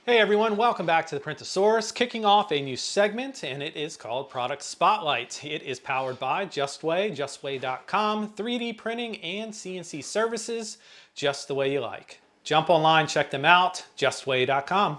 Hey everyone, welcome back to the Printasaurus, kicking off a new segment, and it is called Product Spotlight. It is powered by Justway, justway.com, 3D printing and CNC services, just the way you like. Jump online, check them out, justway.com.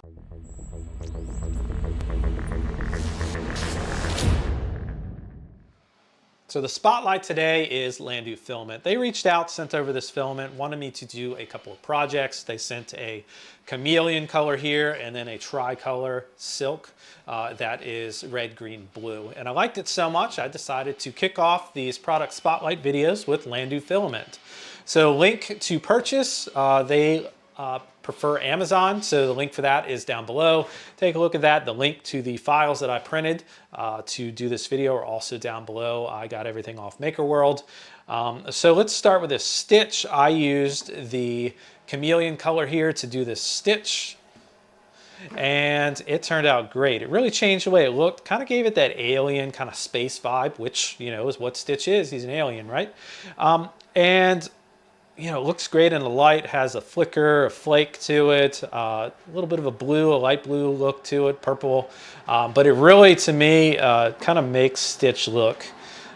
So the spotlight today is Landu Filament. They reached out, sent over this filament, wanted me to do a couple of projects. They sent a chameleon color here and then a tricolor silk that is red, green, blue. And I liked it so much, I decided to kick off these product spotlight videos with Landu Filament. So link to purchase, they prefer Amazon, so the link for that is down below. Take a look at that. The link to the files that I printed to do this video are also down below. I got everything off MakerWorld. So let's start with this stitch. I used the chameleon color here to do this stitch, and it turned out great. It really changed the way it looked, kind of gave it that alien kind of space vibe, which, you know, is what Stitch is. He's an alien, right? And you know, it looks great in the light, has a flicker, a flake to it, a little bit of a blue, a light blue look to it, purple. But it really, to me, kind of makes Stitch look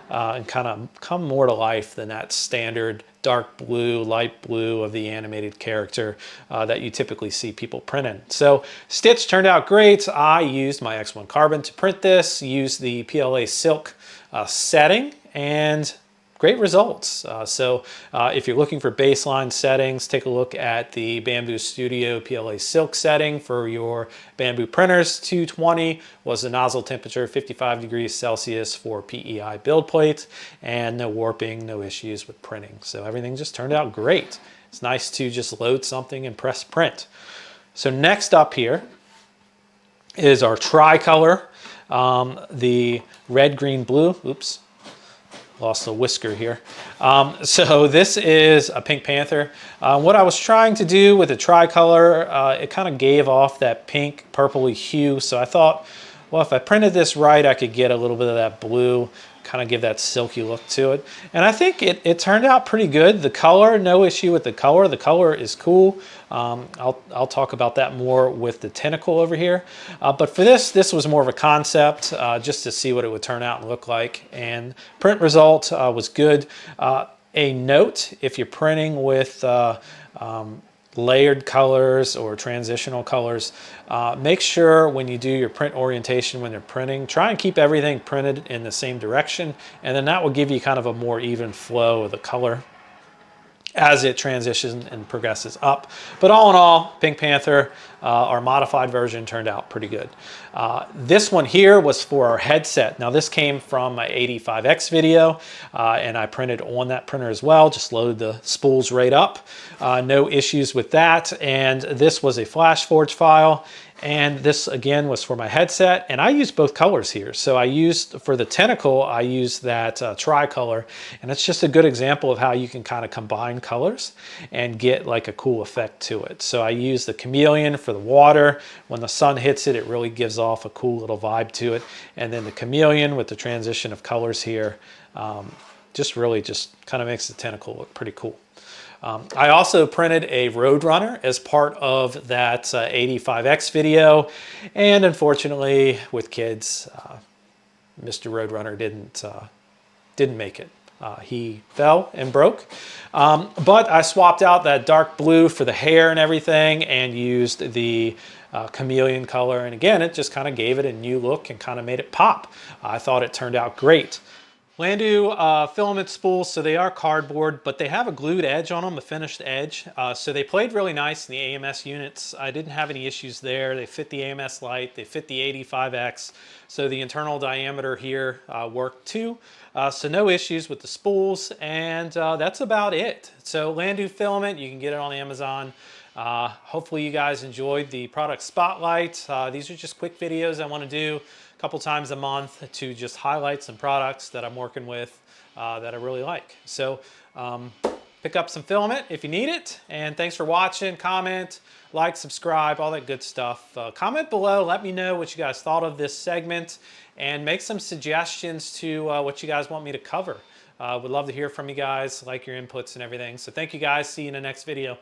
and kind of come more to life than that standard dark blue, light blue of the animated character that you typically see people printing. So Stitch turned out great. I used my X1 Carbon to print this, used the PLA Silk setting, and great results. If you're looking for baseline settings, take a look at the Bamboo Studio PLA Silk setting for your Bamboo printers. 220 was the nozzle temperature, 55 degrees Celsius for PEI build plate, and no warping, no issues with printing. So everything just turned out great. It's nice to just load something and press print. So next up here is our tricolor, the red, green, blue. Oops. Lost a whisker here. So this is a Pink Panther. What I was trying to do with the tricolor, it kind of gave off that pink purpley hue. So I thought, well, if I printed this right, I could get a little bit of that blue, kind of give that silky look to it. And I think it turned out pretty good. The color, no issue with the color. The color is cool. I'll talk about that more with the tentacle over here. But for this was more of a concept just to see what it would turn out and look like. And print result was good. A note, if you're printing with layered colors or transitional colors, make sure when you do your print orientation when you're printing, try and keep everything printed in the same direction, and then that will give you kind of a more even flow of the color as it transitions and progresses up. But all in all, Pink Panther, our modified version, turned out pretty good. This one here was for our headset. Now this came from my 85X video, and I printed on that printer as well. Just loaded the spools right up. No issues with that. And this was a Flashforge file. And this again was for my headset, and I used both colors here. So I used, for the tentacle, I used that tricolor, and it's just a good example of how you can kind of combine colors and get like a cool effect to it. So I used the chameleon for the water. When the sun hits it, it really gives off a cool little vibe to it. And then the chameleon with the transition of colors here just really just kind of makes the tentacle look pretty cool. I also printed a Roadrunner as part of that 85X video, and unfortunately with kids, Mr. Roadrunner didn't make it. He fell and broke, but I swapped out that dark blue for the hair and everything and used the chameleon color, and again it just kind of gave it a new look and kind of made it pop. I thought it turned out great. Landu filament spools, so they are cardboard, but they have a glued edge on them, a finished edge. So they played really nice in the AMS units. I didn't have any issues there. They fit the AMS light, they fit the 85X. So the internal diameter here worked too. So no issues with the spools, and that's about it. So Landu Filament, you can get it on Amazon. Hopefully you guys enjoyed the product spotlight. These are just quick videos I want to do couple times a month to just highlight some products that I'm working with that I really like. So pick up some filament if you need it, and thanks for watching. Comment, like, subscribe, all that good stuff. Comment below, let me know what you guys thought of this segment, and make some suggestions to what you guys want me to cover. Would love to hear from you guys, like your inputs and everything. So thank you guys, see you in the next video.